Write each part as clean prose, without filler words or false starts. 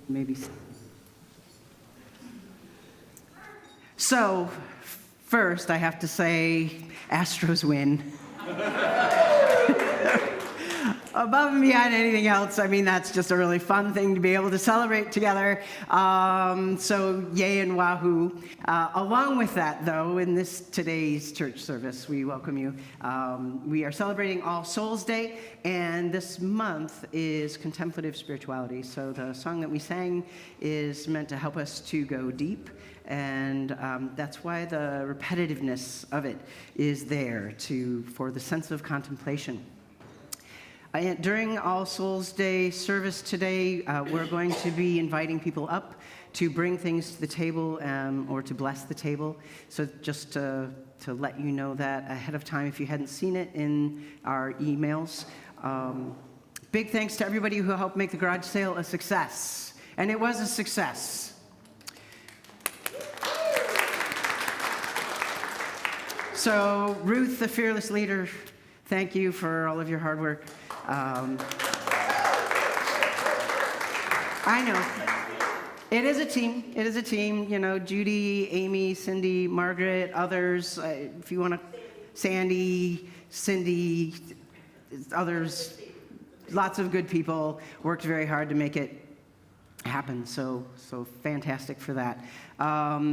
maybe. So, first, I have to say, Astros win. Above and beyond anything else, I mean, that's just a really fun thing to be able to celebrate together. So, yay and wahoo. Along with that, though, in today's church service, we welcome you. We are celebrating All Souls Day, and this month is contemplative spirituality. So the song that we sang is meant to help us to go deep, and that's why the repetitiveness of it is there for the sense of contemplation. During All Souls Day service today, we're going to be inviting people up to bring things to the table or to bless the table. So just to let you know that ahead of time, if you hadn't seen it in our emails. Big thanks to everybody who helped make the garage sale a success. And it was a success. So Ruth, the fearless leader, thank you for all of your hard work. I know. It is a team. It is a team. You know, Judy, Amy, Cindy, Margaret, others. If you want to, Sandy, Cindy, others. Lots of good people worked very hard to make it happen. So fantastic for that.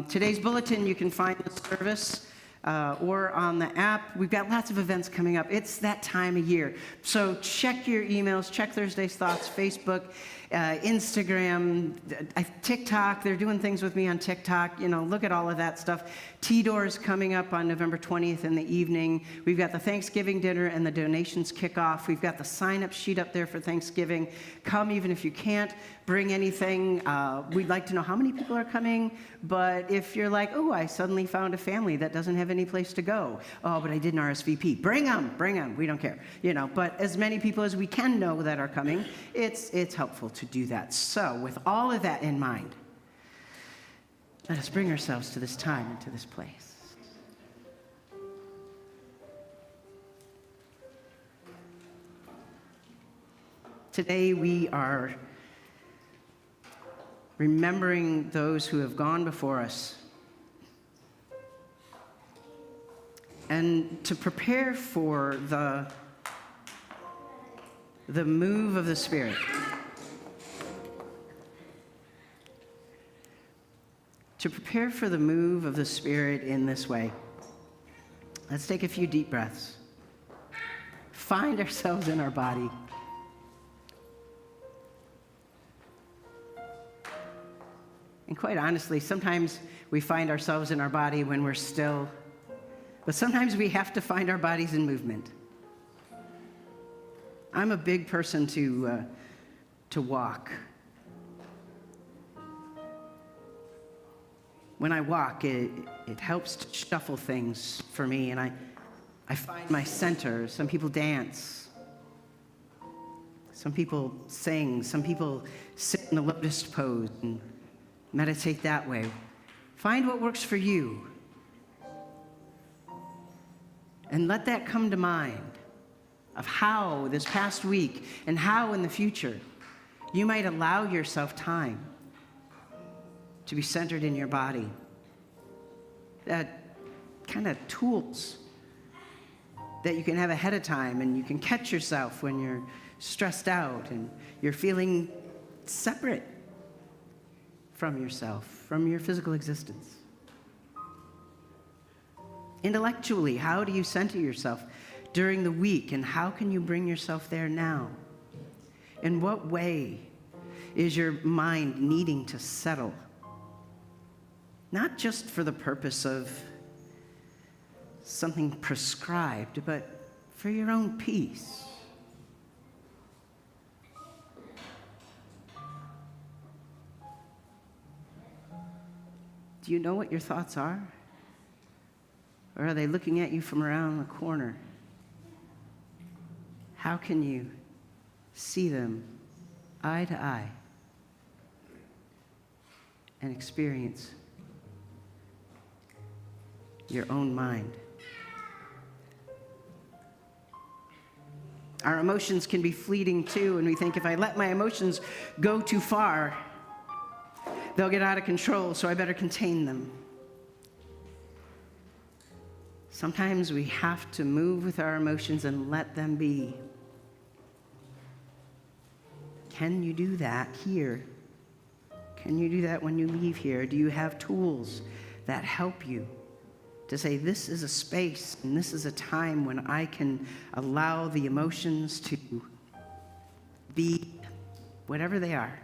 Today's bulletin you can find in the service. Or on the app. We've got lots of events coming up. It's that time of year. So check your emails, check Thursday's Thoughts, Facebook, Instagram, TikTok. They're doing things with me on TikTok. You know, look at all of that stuff. T-Door's coming up on November 20th in the evening. We've got the Thanksgiving dinner and the donations kickoff. We've got the sign-up sheet up there for Thanksgiving. Come even if you can't bring anything. We'd like to know how many people are coming, but if you're like, oh, I suddenly found a family that doesn't have any place to go. Oh, but I did an RSVP. Bring them. We don't care. You know, but as many people as we can know that are coming, it's helpful to do that. So with all of that in mind, let us bring ourselves to this time and to this place. Today we are remembering those who have gone before us. And to prepare for the move of the Spirit. To prepare for the move of the Spirit in this way, let's take a few deep breaths. Find ourselves in our body. And quite honestly, sometimes we find ourselves in our body when we're still, but sometimes we have to find our bodies in movement. I'm a big person to walk. When I walk, it helps to shuffle things for me, and I find my center. Some people dance. Some people sing. Some people sit in the lotus pose and meditate that way. Find what works for you. And let that come to mind of how this past week and how in the future you might allow yourself time to be centered in your body. That kind of tools that you can have ahead of time, and you can catch yourself when you're stressed out and you're feeling separate from yourself, from your physical existence. Intellectually, how do you center yourself during the week, and how can you bring yourself there now? In what way is your mind needing to settle? Not just for the purpose of something prescribed, but for your own peace. Do you know what your thoughts are? Or are they looking at you from around the corner? How can you see them eye to eye and experience your own mind? Our emotions can be fleeting too, and we think, if I let my emotions go too far, they'll get out of control, so I better contain them. Sometimes we have to move with our emotions and let them be. Can you do that here? Can you do that when you leave here? Do you have tools that help you to say, this is a space and this is a time when I can allow the emotions to be whatever they are,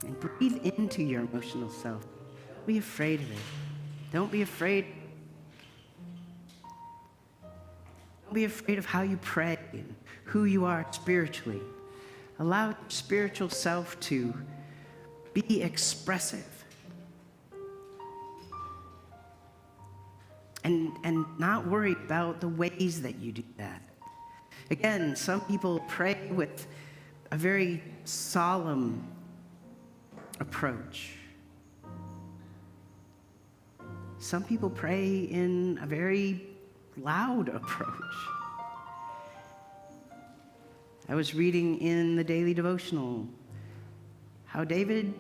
and breathe into your emotional self. Don't be afraid of it. Don't be afraid. Don't be afraid of how you pray and who you are spiritually. Allow your spiritual self to be expressive. And not worry about the ways that you do that. Again, some people pray with a very solemn approach. Some people pray in a very loud approach. I was reading in the daily devotional how David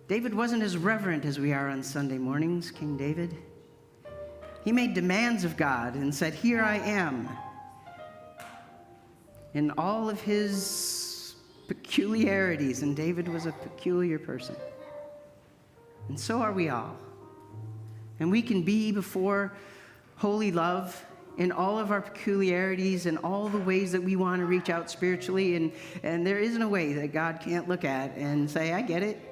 wasn't as reverent as we are on Sunday mornings, King David. He made demands of God and said, here I am. In all of his peculiarities, and David was a peculiar person. And so are we all. And we can be before holy love in all of our peculiarities and all the ways that we want to reach out spiritually. And there isn't a way that God can't look at and say, I get it.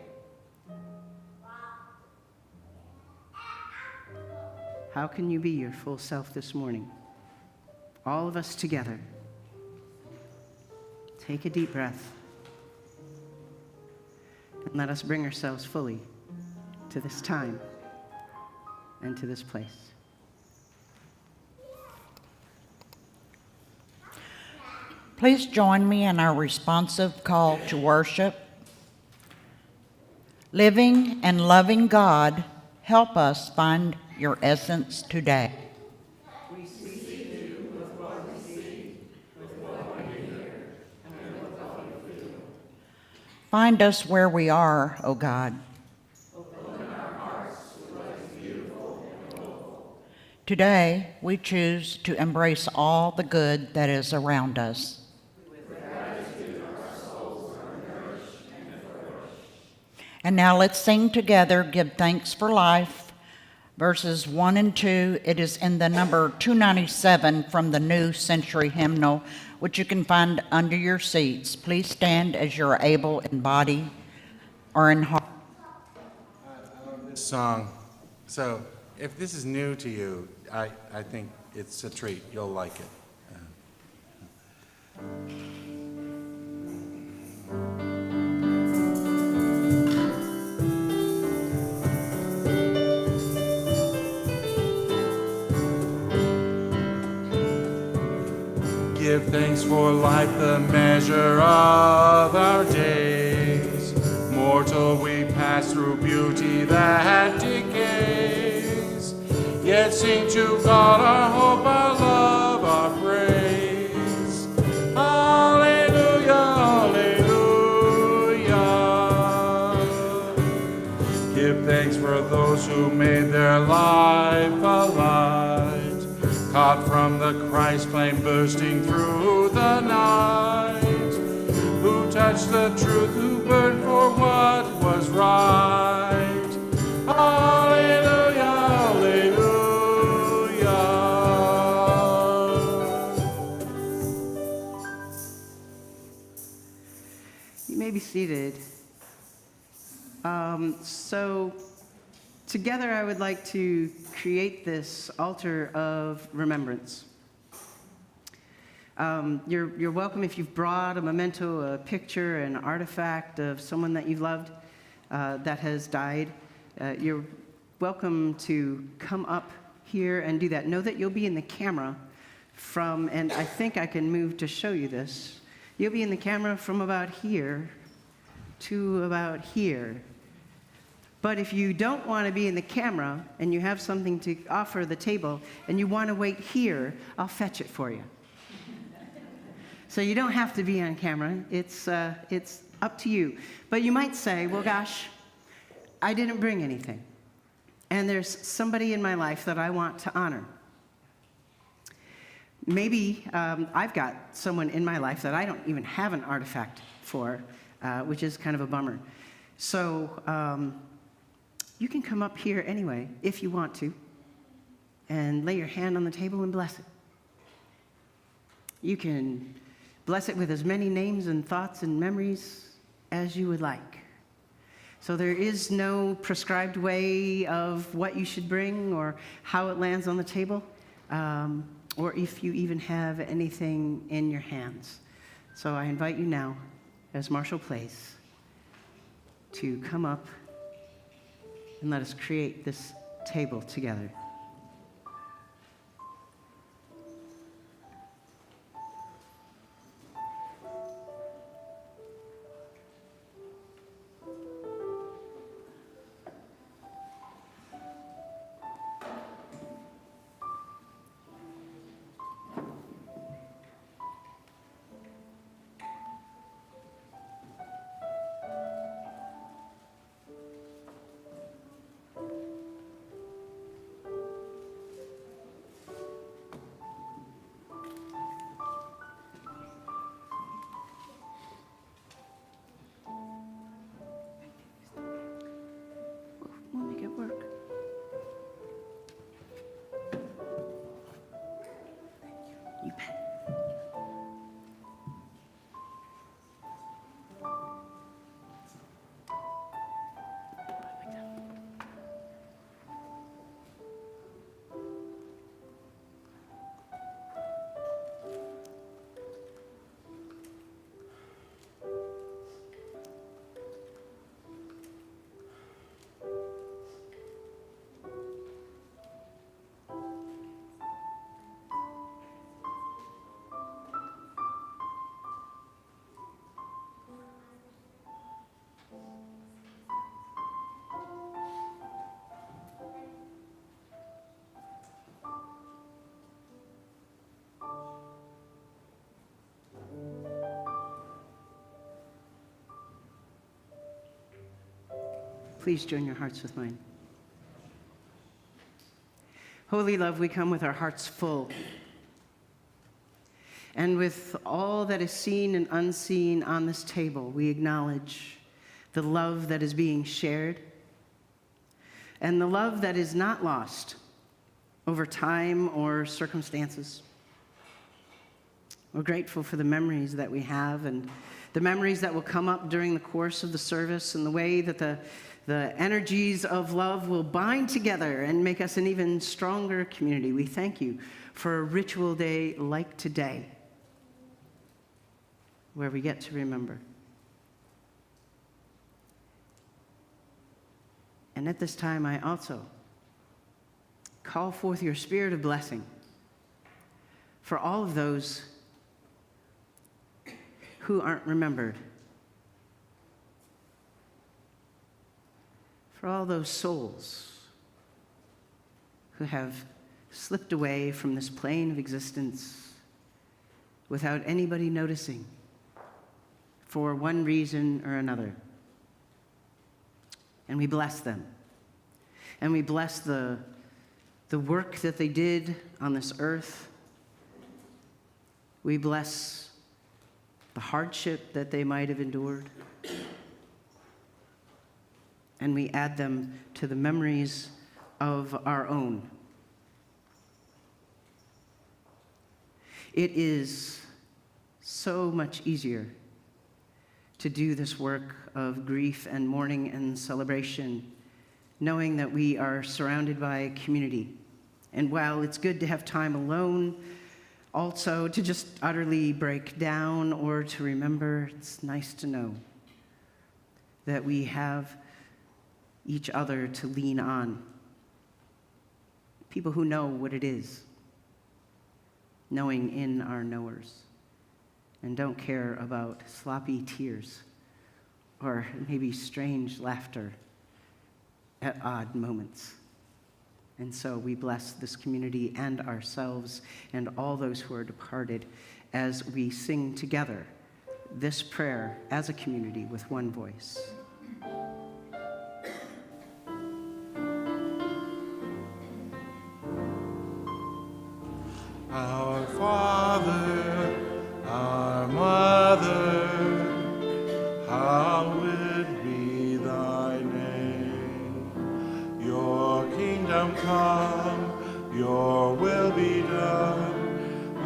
How can you be your full self this morning? All of us together. Take a deep breath. And let us bring ourselves fully to this time and to this place. Please join me in our responsive call to worship. Living and loving God, help us find your essence today. We seek you with what we see, with what we hear, and with what we feel. Find us where we are, O God. Open our hearts to what is beautiful and hopeful. Today, we choose to embrace all the good that is around us. With gratitude, our souls are nourished and flourish. And now let's sing together, Give Thanks for Life. Verses 1 and 2, it is in the number 297 from the New Century Hymnal, which you can find under your seats. Please stand as you're able in body or in heart. I love this song. So if this is new to you, I think it's a treat. You'll like it. Give thanks for life, the measure of our days. Mortal, we pass through beauty that decays. Yet sing to God our hope, our love, our praise. Hallelujah, hallelujah. Give thanks for those who made their life a light. Caught from the Christ flame bursting through the night, who touched the truth, who burned for what was right. Hallelujah, hallelujah. You may be seated. So together I would like to create this altar of remembrance. You're welcome if you've brought a memento, a picture, an artifact of someone that you've loved that has died. You're welcome to come up here and do that. Know that you'll be in the camera from, and I think I can move to show you this. You'll be in the camera from about here to about here. But if you don't want to be in the camera and you have something to offer the table and you want to wait here, I'll fetch it for you. So you don't have to be on camera. It's up to you. But you might say, well, gosh, I didn't bring anything. And there's somebody in my life that I want to honor. Maybe I've got someone in my life that I don't even have an artifact for, which is kind of a bummer. So you can come up here anyway, if you want to, and lay your hand on the table and bless it. You can bless it with as many names and thoughts and memories as you would like. So there is no prescribed way of what you should bring or how it lands on the table, or if you even have anything in your hands. So I invite you now, as Marshall plays, to come up and let us create this table together. We'll make it work. You bet. Please join your hearts with mine. Holy love, we come with our hearts full, and with all that is seen and unseen on this table, we acknowledge the love that is being shared and the love that is not lost over time or circumstances. We're grateful for the memories that we have and the memories that will come up during the course of the service, and the way that the energies of love will bind together and make us an even stronger community. We thank you for a ritual day like today, where we get to remember. And at this time, I also call forth your spirit of blessing for all of those who aren't remembered, for all those souls who have slipped away from this plane of existence without anybody noticing for one reason or another. And we bless them. And we bless the work that they did on this earth. We bless the hardship that they might have endured. And we add them to the memories of our own. It is so much easier to do this work of grief and mourning and celebration, knowing that we are surrounded by a community. And while it's good to have time alone, also to just utterly break down or to remember, it's nice to know that we have each other to lean on. People who know what it is, knowing in our knowers, and don't care about sloppy tears or maybe strange laughter at odd moments. And so we bless this community and ourselves and all those who are departed as we sing together this prayer as a community with one voice. Our Father, our Mother, hallowed be thy name. Your kingdom come, your will be done,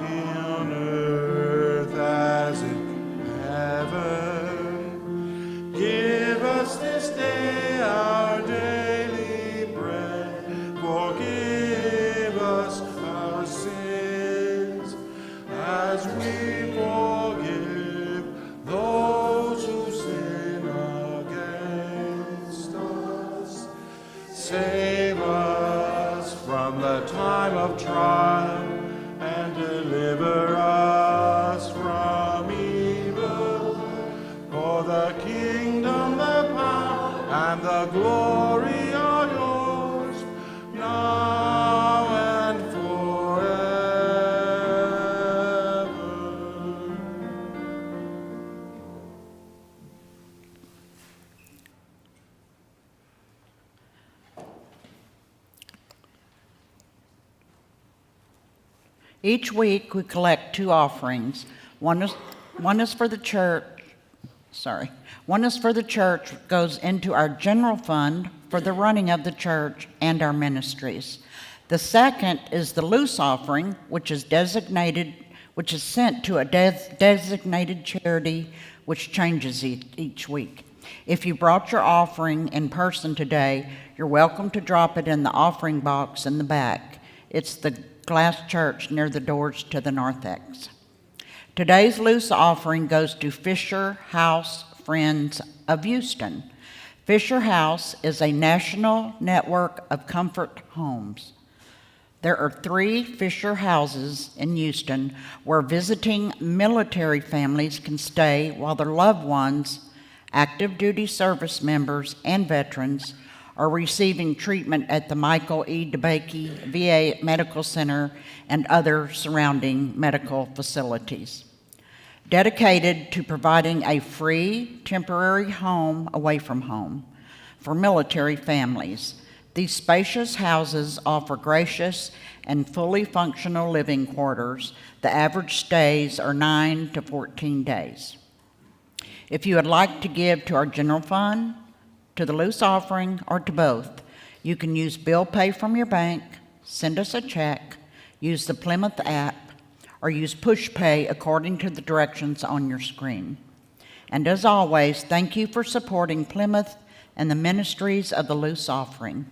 in earth as in heaven. Give us this day our daily bread. Forgive us our sins, as we forgive those who sin against us. Save us from the time of trial, and deliver us from evil. For the kingdom, the power, and the glory are yours, now and forever. Each week, we collect two offerings. One is for the church. One is for the church, goes into our general fund for the running of the church and our ministries. The second is the loose offering, which is sent to a designated charity, which changes each week. If you brought your offering in person today, you're welcome to drop it in the offering box in the back. It's the glass church near the doors to the narthex. Today's loose offering goes to Fisher House Friends of Houston. Fisher House is a national network of comfort homes. There are 3 Fisher houses in Houston where visiting military families can stay while their loved ones, active duty service members, and veterans are receiving treatment at the Michael E. DeBakey VA Medical Center and other surrounding medical facilities. Dedicated to providing a free temporary home away from home for military families, these spacious houses offer gracious and fully functional living quarters. The average stays are 9 to 14 days. If you would like to give to our general fund, to the loose offering, or to both, you can use bill pay from your bank, send us a check, use the Plymouth app, or use push pay according to the directions on your screen. And as always, thank you for supporting Plymouth and the ministries of the loose offering.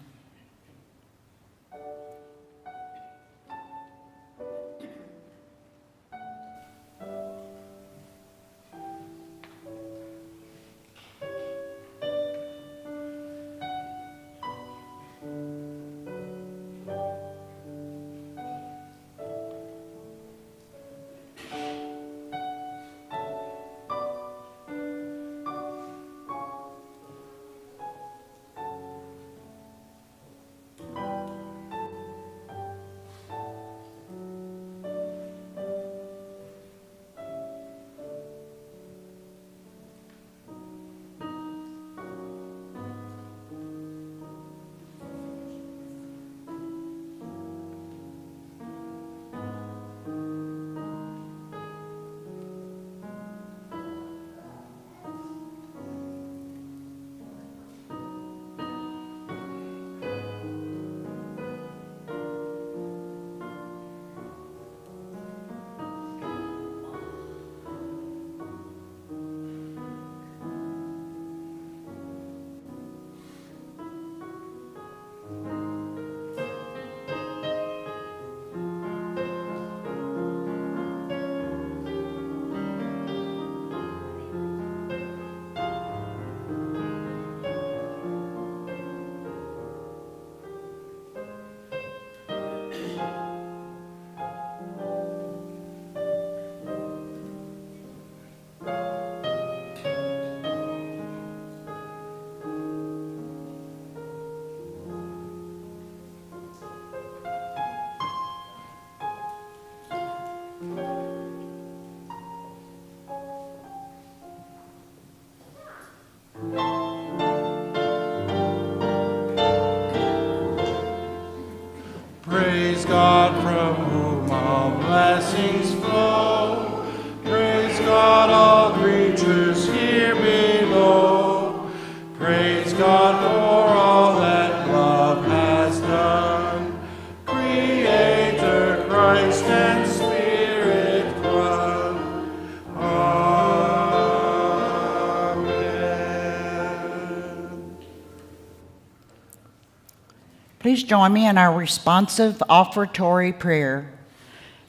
Please join me in our responsive offertory prayer.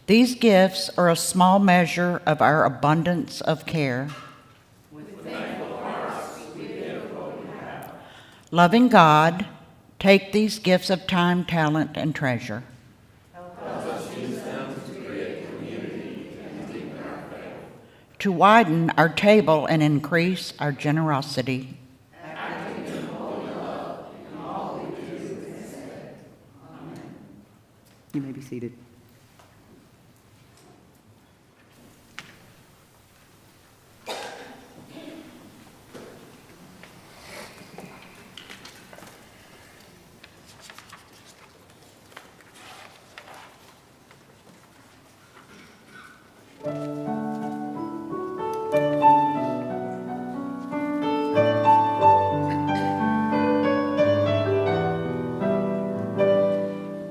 These gifts are a small measure of our abundance of care. Loving God, take these gifts of time, talent, and treasure. To widen our table and increase our generosity. You may be seated.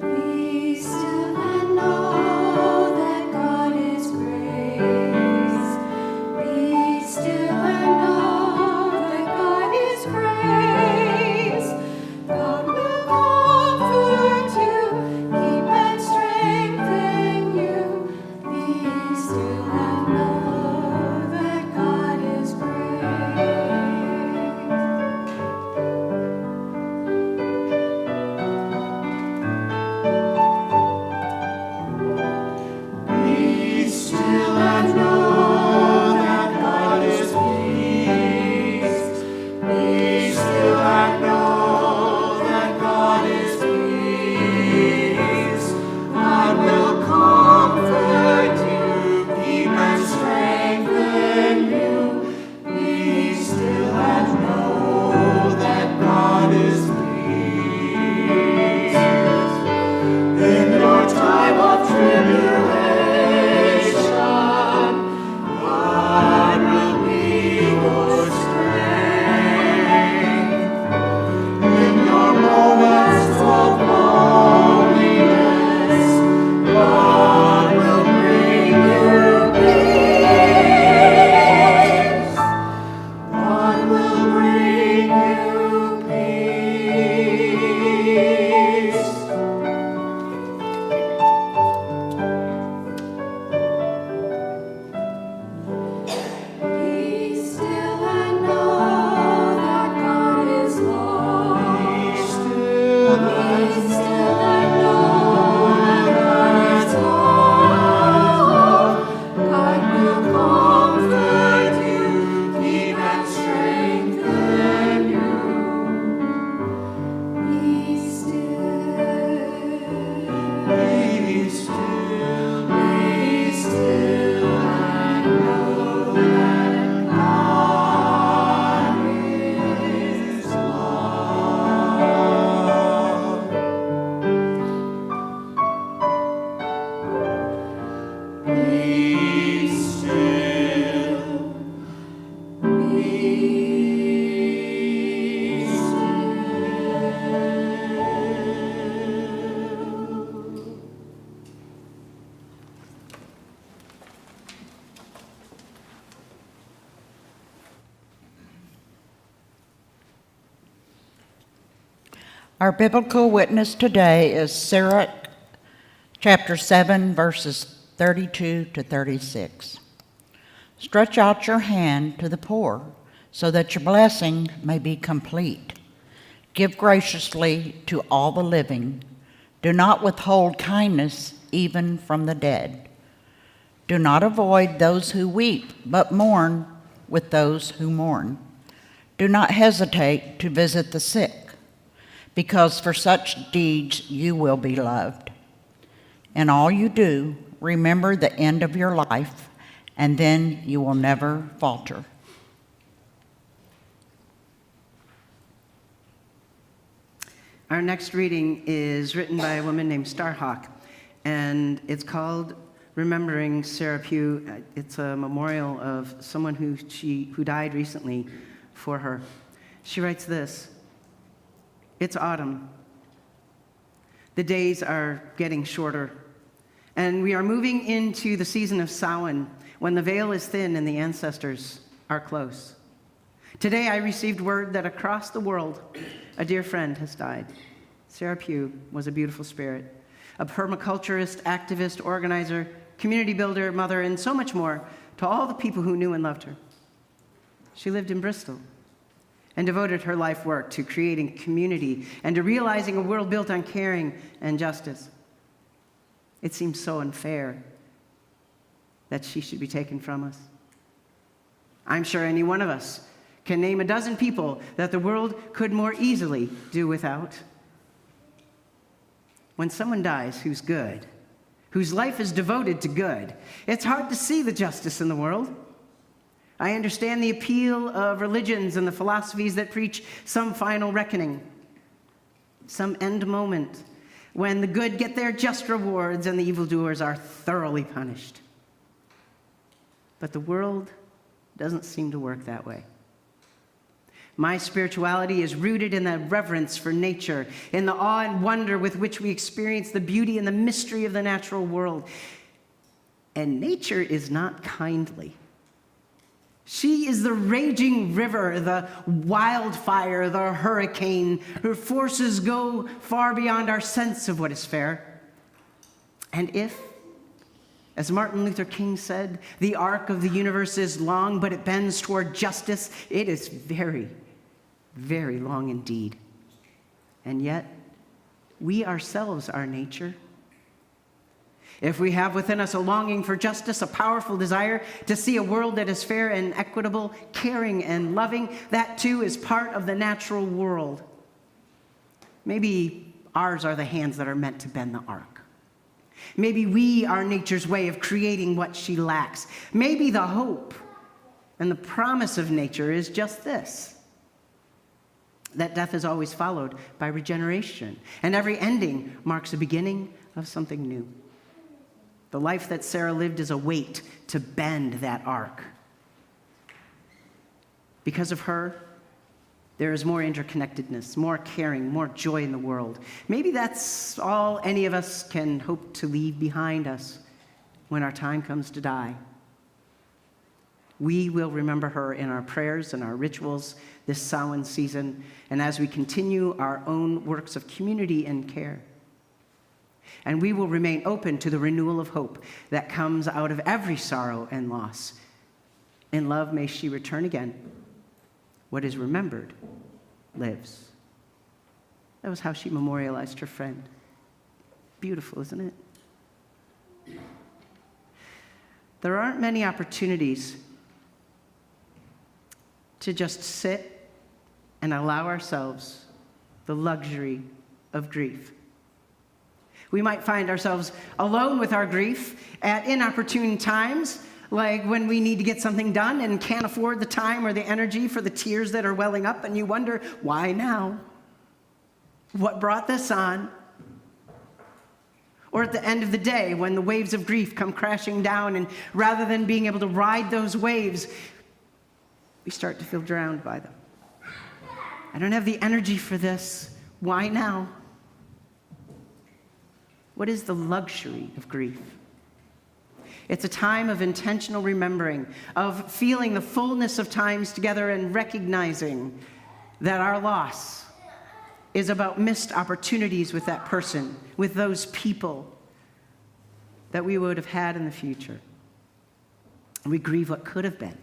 Be still and know that God is grace. Be still and know that God is grace. God will comfort you, keep and strengthen you. Be still and know that God is grace. Be still and know that God is peace. Be still and know that God is peace. God will comfort you, keep and strengthen you. Be still and know that God is peace. In your time of tribulation, God will be your strength. In your moments of loneliness, God will bring you peace. God will bring you peace. Be still and know that God is love. Be still and know that God is love. God will comfort you, keep and strengthen you. Be still. Be still. Be still and know that God is love. Be still. Be still. Our biblical witness today is Sirach chapter 7, verses 32 to 36. Stretch out your hand to the poor, so that your blessing may be complete. Give graciously to all the living. Do not withhold kindness even from the dead. Do not avoid those who weep, but mourn with those who mourn. Do not hesitate to visit the sick, because for such deeds you will be loved. In all you do, remember the end of your life, and then you will never falter. Our next reading is written by a woman named Starhawk, and it's called Remembering Sarah Pugh. It's a memorial of someone who died recently for her. She writes this: It's autumn. The days are getting shorter, and we are moving into the season of Samhain, when the veil is thin and the ancestors are close. Today I received word that across the world, a dear friend has died. Sarah Pugh was a beautiful spirit, a permaculturist, activist, organizer, community builder, mother, and so much more to all the people who knew and loved her. She lived in Bristol and devoted her life work to creating community and to realizing a world built on caring and justice. It seems so unfair that she should be taken from us. I'm sure any one of us can name a dozen people that the world could more easily do without. When someone dies who's good, whose life is devoted to good, it's hard to see the justice in the world. I understand the appeal of religions and the philosophies that preach some final reckoning, some end moment when the good get their just rewards and the evildoers are thoroughly punished. But the world doesn't seem to work that way. My spirituality is rooted in the reverence for nature, in the awe and wonder with which we experience the beauty and the mystery of the natural world. And nature is not kindly. She is the raging river, the wildfire, the hurricane. Her forces go far beyond our sense of what is fair. And if, as Martin Luther King said, the arc of the universe is long, but it bends toward justice, it is very, very long indeed. And yet, we ourselves are nature. If we have within us a longing for justice, a powerful desire to see a world that is fair and equitable, caring and loving, that too is part of the natural world. Maybe ours are the hands that are meant to bend the arc. Maybe we are nature's way of creating what she lacks. Maybe the hope and the promise of nature is just this: that death is always followed by regeneration, and every ending marks the beginning of something new. The life that Sarah lived is a weight to bend that arc. Because of her, there is more interconnectedness, more caring, more joy in the world. Maybe that's all any of us can hope to leave behind us when our time comes to die. We will remember her in our prayers and our rituals this Samhain season, and as we continue our own works of community and care. And we will remain open to the renewal of hope that comes out of every sorrow and loss. In love, may she return again. What is remembered lives. That was how she memorialized her friend. Beautiful, isn't it? There aren't many opportunities to just sit and allow ourselves the luxury of grief. We might find ourselves alone with our grief at inopportune times, like when we need to get something done and can't afford the time or the energy for the tears that are welling up, and you wonder, why now? What brought this on? Or at the end of the day, when the waves of grief come crashing down, and rather than being able to ride those waves, we start to feel drowned by them. I don't have the energy for this. Why now? What is the luxury of grief? It's a time of intentional remembering, of feeling the fullness of times together and recognizing that our loss is about missed opportunities with that person, with those people that we would have had in the future. We grieve what could have been.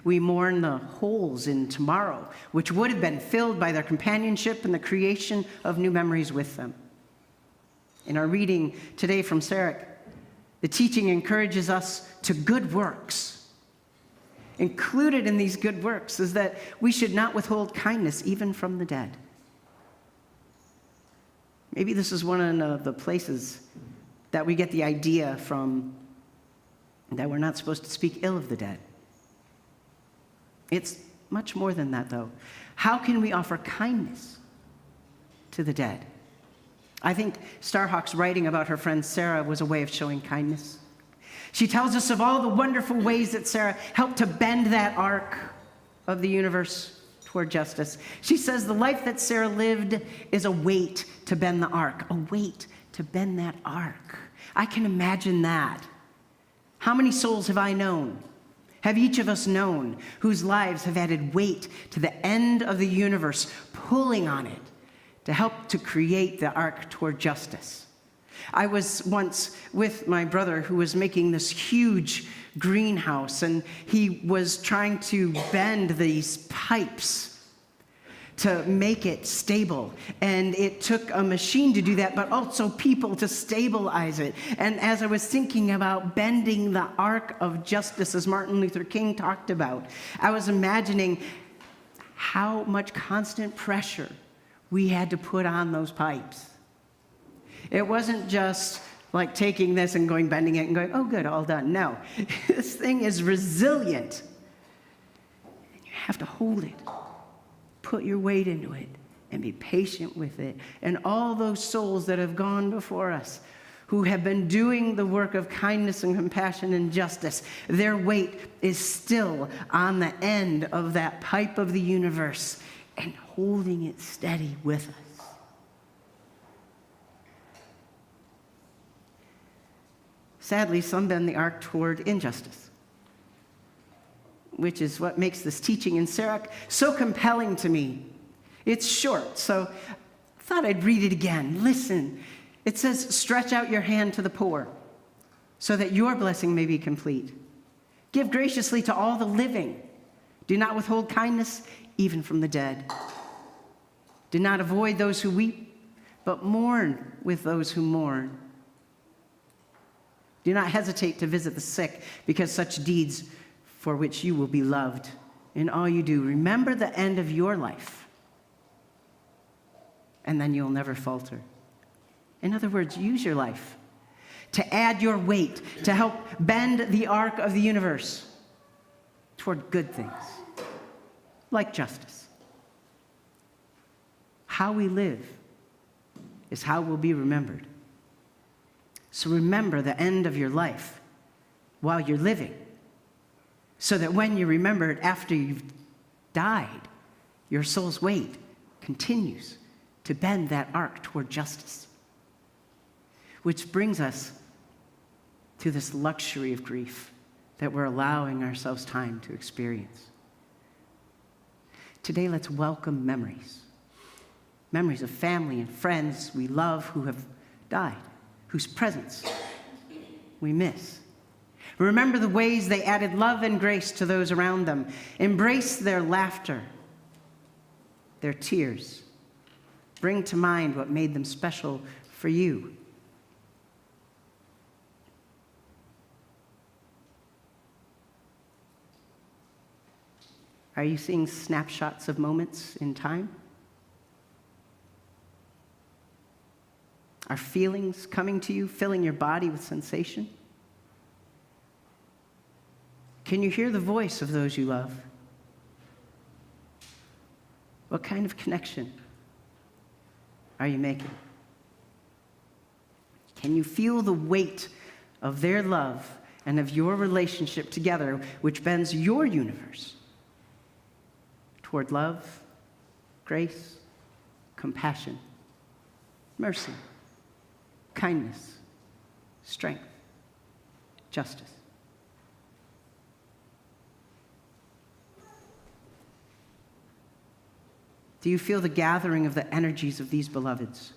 We mourn the holes in tomorrow, which would have been filled by their companionship and the creation of new memories with them. In our reading today from Sarah, the teaching encourages us to good works. Included in these good works is that we should not withhold kindness even from the dead. Maybe this is one of the places that we get the idea from that we're not supposed to speak ill of the dead. It's much more than that, though. How can we offer kindness to the dead? I think Starhawk's writing about her friend Sarah was a way of showing kindness. She tells us of all the wonderful ways that Sarah helped to bend that arc of the universe toward justice. She says the life that Sarah lived is a weight to bend the arc, a weight to bend that arc. I can imagine that. How many souls have I known? Have each of us known whose lives have added weight to the end of the universe, pulling on it to help to create the arc toward justice. I was once with my brother who was making this huge greenhouse, and he was trying to bend these pipes to make it stable. And it took a machine to do that, but also people to stabilize it. And as I was thinking about bending the arc of justice, as Martin Luther King talked about, I was imagining how much constant pressure we had to put on those pipes. It wasn't just like taking this and going, bending it and going, oh, good, all done. No, this thing is resilient. And you have to hold it. Put your weight into it and be patient with it. And all those souls that have gone before us, who have been doing the work of kindness and compassion and justice, their weight is still on the end of that pipe of the universe and holding it steady with us. Sadly, some bend the arc toward injustice, which is what makes this teaching in Sirach so compelling to me. It's short, so I thought I'd read it again. Listen. It says, stretch out your hand to the poor so that your blessing may be complete. Give graciously to all the living. Do not withhold kindness even from the dead. Do not avoid those who weep, but mourn with those who mourn. Do not hesitate to visit the sick, because such deeds for which you will be loved. In all you do, remember the end of your life, and then you'll never falter. In other words, use your life to add your weight, to help bend the arc of the universe toward good things, like justice. How we live is how we'll be remembered. So remember the end of your life while you're living, so that when you're remembered after you've died, your soul's weight continues to bend that arc toward justice. Which brings us to this luxury of grief that we're allowing ourselves time to experience. Today, let's welcome memories. Memories of family and friends we love who have died, whose presence we miss. Remember the ways they added love and grace to those around them. Embrace their laughter, their tears. Bring to mind what made them special for you. Are you seeing snapshots of moments in time? Are feelings coming to you, filling your body with sensation? Can you hear the voice of those you love? What kind of connection are you making? Can you feel the weight of their love and of your relationship together, which bends your universe toward love, grace, compassion, mercy, kindness, strength, justice? Do you feel the gathering of the energies of these beloveds?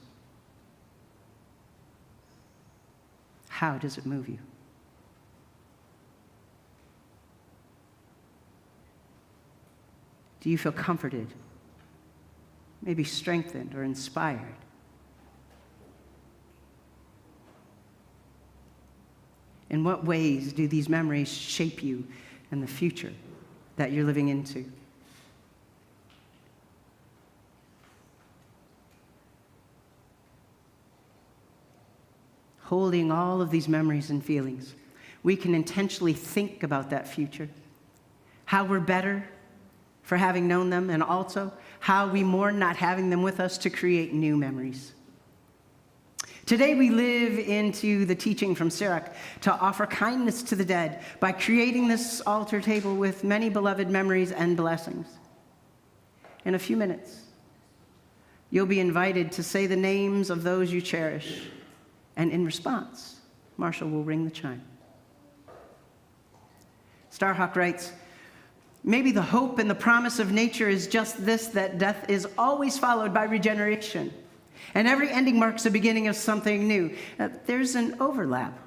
How does it move you? Do you feel comforted, maybe strengthened or inspired? In what ways do these memories shape you and the future that you're living into? Holding all of these memories and feelings, we can intentionally think about that future, how we're better for having known them, and also how we mourn not having them with us to create new memories. Today we live into the teaching from Sirach to offer kindness to the dead by creating this altar table with many beloved memories and blessings. In a few minutes, you'll be invited to say the names of those you cherish, and in response, Marshall will ring the chime. Starhawk writes, Maybe the hope and the promise of nature is just this, that death is always followed by regeneration. And every ending marks the beginning of something new. There's an overlap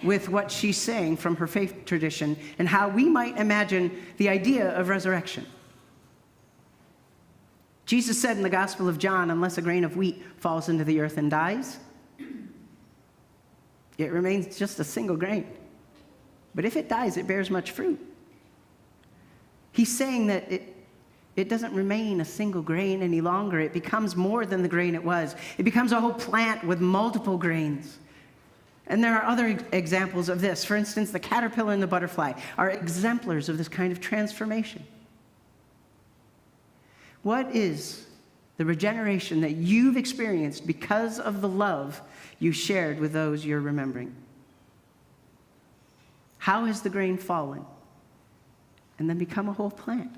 with what she's saying from her faith tradition and how we might imagine the idea of resurrection. Jesus said in the Gospel of John, unless a grain of wheat falls into the earth and dies, it remains just a single grain. But if it dies, it bears much fruit. He's saying that it doesn't remain a single grain any longer. It becomes more than the grain it was. It becomes a whole plant with multiple grains. And there are other examples of this. For instance, the caterpillar and the butterfly are exemplars of this kind of transformation. What is the regeneration that you've experienced because of the love you shared with those you're remembering? How has the grain fallen and then become a whole plant?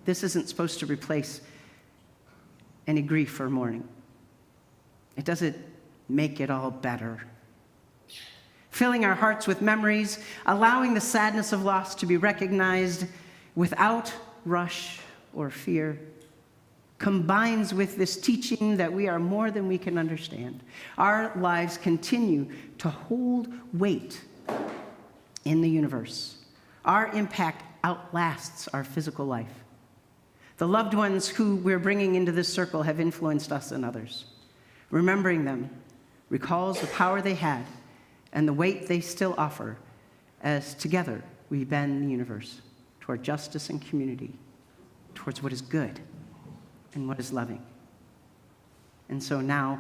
This isn't supposed to replace any grief or mourning. It doesn't make it all better. Filling our hearts with memories, allowing the sadness of loss to be recognized without rush or fear, combines with this teaching that we are more than we can understand. Our lives continue to hold weight in the universe. Our impact outlasts our physical life. The loved ones who we're bringing into this circle have influenced us and others. Remembering them recalls the power they had and the weight they still offer as together we bend the universe toward justice and community, towards what is good and what is loving. And so now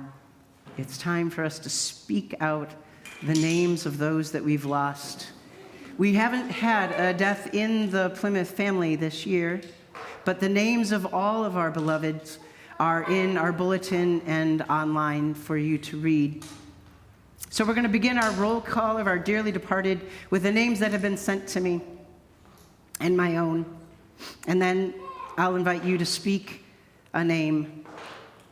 it's time for us to speak out the names of those that we've lost. We haven't had a death in the Plymouth family this year, but the names of all of our beloveds are in our bulletin and online for you to read. So we're going to begin our roll call of our dearly departed with the names that have been sent to me and my own. And then I'll invite you to speak a name.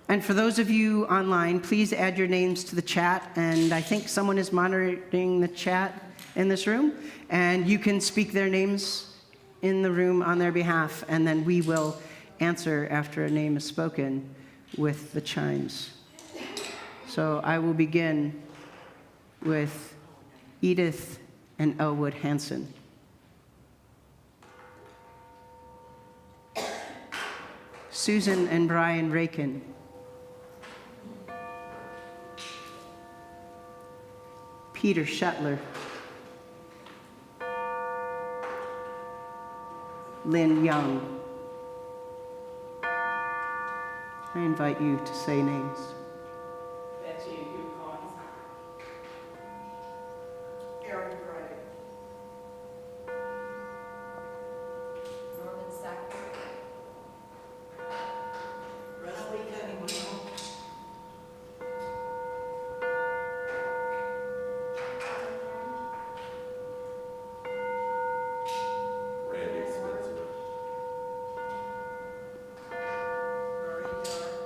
And for those of you online, please add your names to the chat. And I think someone is monitoring the chat in this room. And you can speak their names in the room on their behalf. And then we will answer after a name is spoken with the chimes. So I will begin with Edith and Elwood Hansen. Susan and Brian Rakin. Peter Shetler. Lynn Young. I invite you to say names. That's you, Collins. Aaron Gray. Norman Sacker. Leslie Cunningham. Randy Spencer. Marie Dart.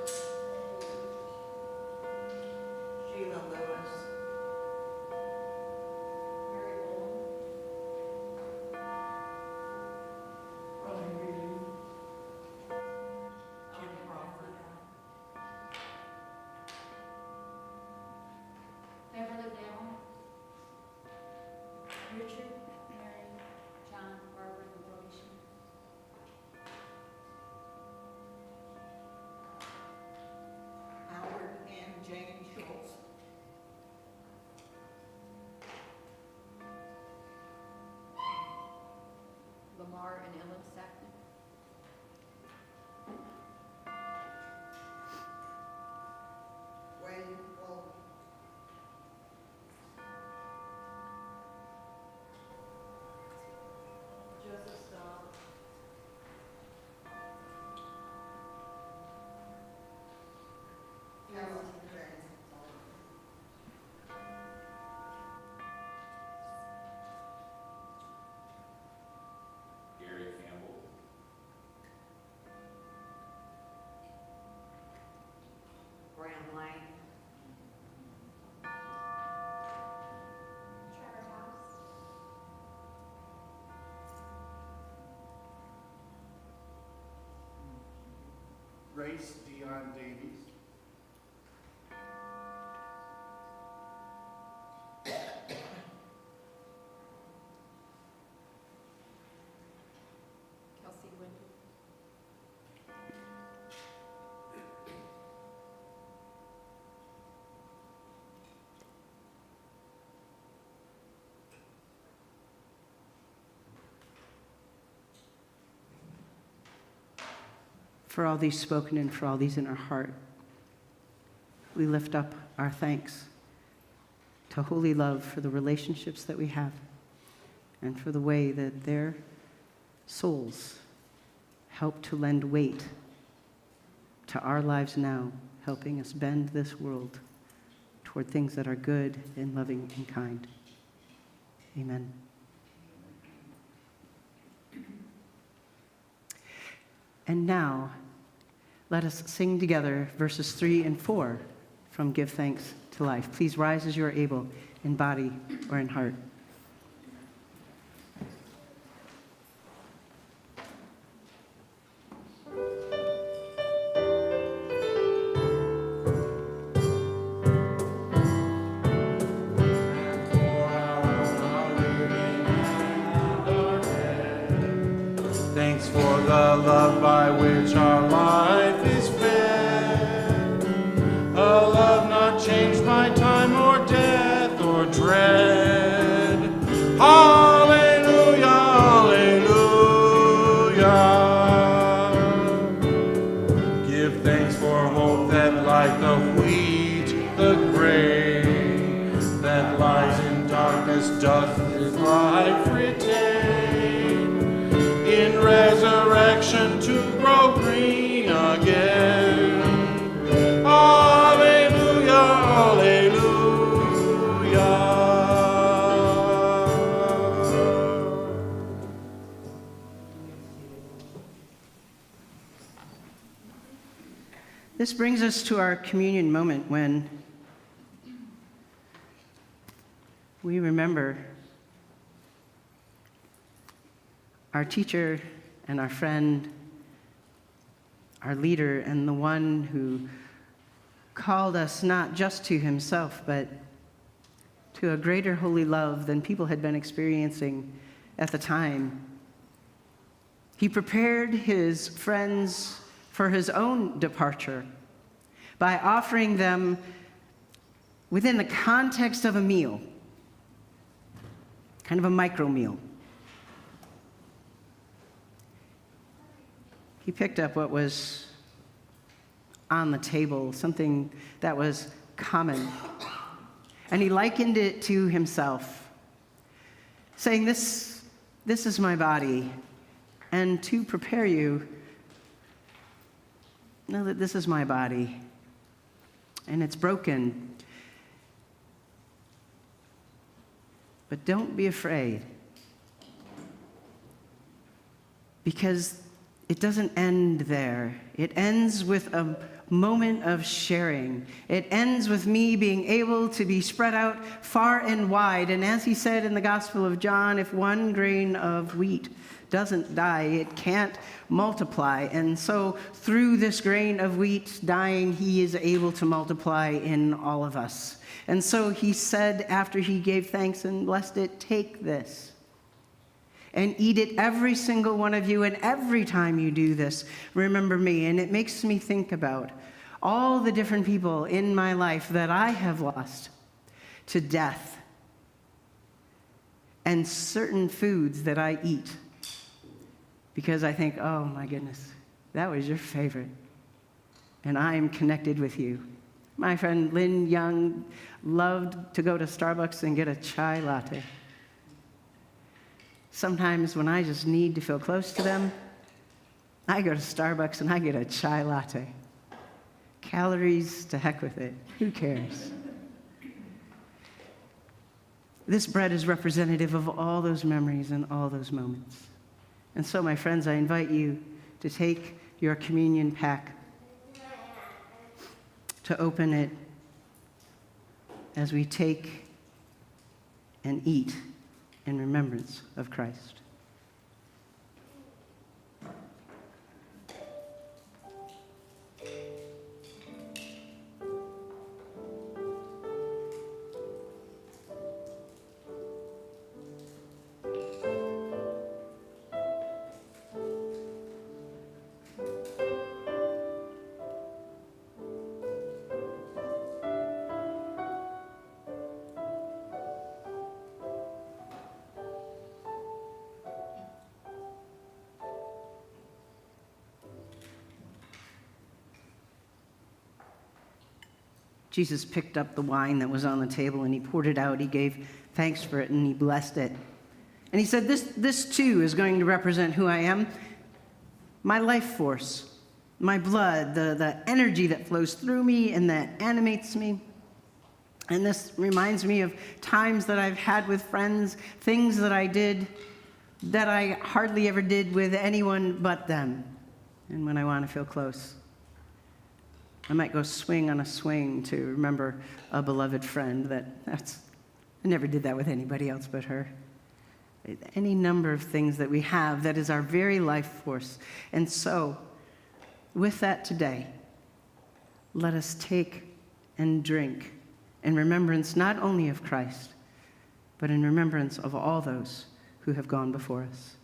Grace Dion Davies. Kelsey Winter. For all these spoken and for all these in our heart, we lift up our thanks to Holy Love for the relationships that we have and for the way that their souls help to lend weight to our lives now, helping us bend this world toward things that are good and loving and kind. Amen. And now, let us sing together verses 3 and 4 from Give Thanks to Life. Please rise as you are able, in body or in heart. Thanks for the love by which our life is fed, a love not changed by time or death or dread. Hallelujah, hallelujah. Give thanks for hope that like the wheat, the grain that lies in darkness doth his life retain. In resurrection to grow green again. Alleluia, alleluia. This brings us to our communion moment when we remember our teacher and our friend, our leader, and the one who called us not just to himself, but to a greater holy love than people had been experiencing at the time. He prepared his friends for his own departure by offering them within the context of a meal, kind of a micro meal. He picked up what was on the table, something that was common, and he likened it to himself, saying, this is my body, and to prepare you, know that this is my body, and it's broken. But don't be afraid, because it doesn't end there. It ends with a moment of sharing. It ends with me being able to be spread out far and wide. And as he said in the Gospel of John, if one grain of wheat doesn't die, it can't multiply. And so through this grain of wheat dying, he is able to multiply in all of us. And so he said, after he gave thanks and blessed it, take this and eat it, every single one of you, and every time you do this, remember me. And it makes me think about all the different people in my life that I have lost to death, and certain foods that I eat because I think, oh my goodness, that was your favorite, and I am connected with you. My friend Lynn Young loved to go to Starbucks and get a chai latte. Sometimes when I just need to feel close to them, I go to Starbucks and I get a chai latte. Calories, to heck with it. Who cares? This bread is representative of all those memories and all those moments. And so, my friends, I invite you to take your communion pack, to open it as we take and eat in remembrance of Christ. Jesus picked up the wine that was on the table and he poured it out. He gave thanks for it and he blessed it. And he said, this too is going to represent who I am, my life force, my blood, the energy that flows through me and that animates me. And this reminds me of times that I've had with friends, things that I did that I hardly ever did with anyone but them. And when I want to feel close, I might go swing on a swing to remember a beloved friend I never did that with anybody else but her. Any number of things that we have that is our very life force. And so, with that today, let us take and drink in remembrance not only of Christ, but in remembrance of all those who have gone before us.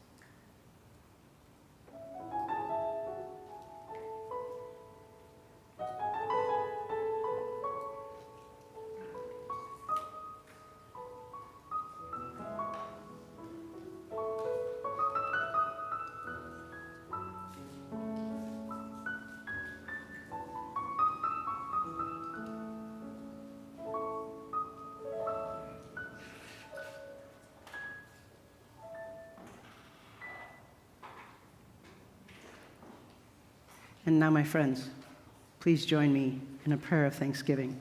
And now, my friends, please join me in a prayer of thanksgiving.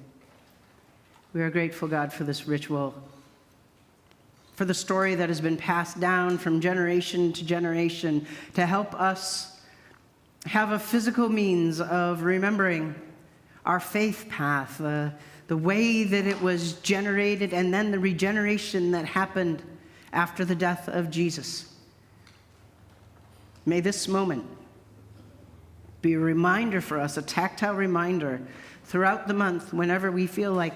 We are grateful, God, for this ritual, for the story that has been passed down from generation to generation to help us have a physical means of remembering our faith path, the way that it was generated, and then the regeneration that happened after the death of Jesus. May this moment be a reminder for us, a tactile reminder throughout the month whenever we feel like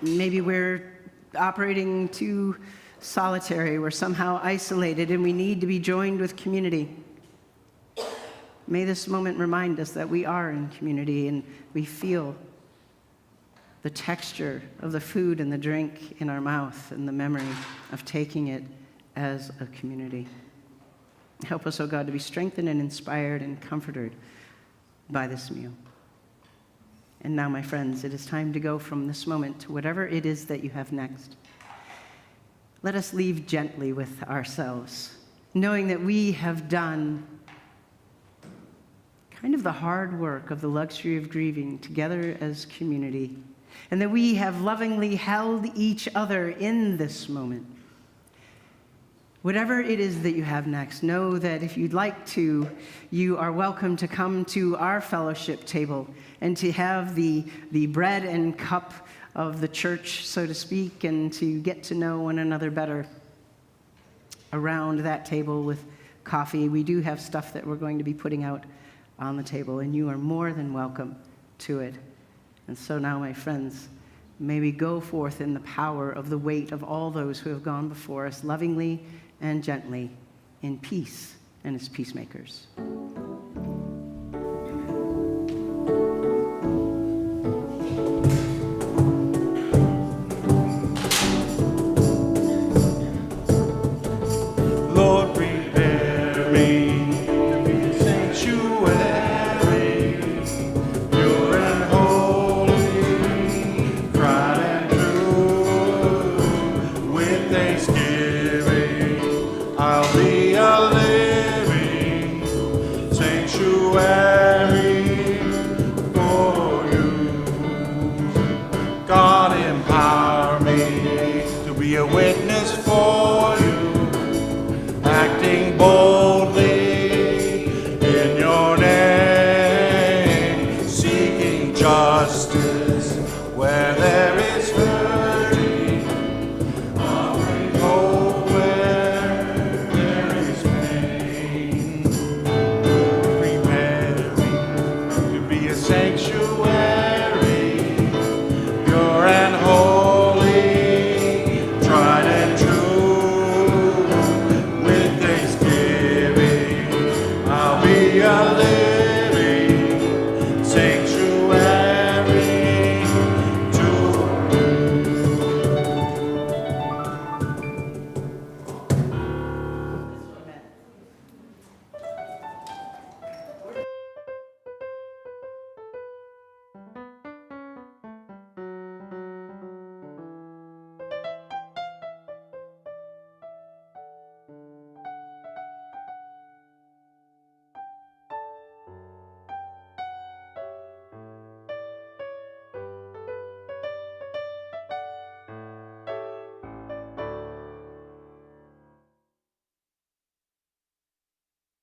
maybe we're operating too solitary, we're somehow isolated, and we need to be joined with community. May this moment remind us that we are in community and we feel the texture of the food and the drink in our mouth and the memory of taking it as a community. Help us, oh God, to be strengthened and inspired and comforted by this meal. And now, my friends, it is time to go from this moment to whatever it is that you have next. Let us leave gently with ourselves, knowing that we have done kind of the hard work of the luxury of grieving together as community, and that we have lovingly held each other in this moment. Whatever it is that you have next, know that if you'd like to, you are welcome to come to our fellowship table and to have the bread and cup of the church, so to speak, and to get to know one another better around that table with coffee. We do have stuff that we're going to be putting out on the table, and you are more than welcome to it. And so now, my friends, may we go forth in the power of the weight of all those who have gone before us, lovingly and gently, in peace and as peacemakers.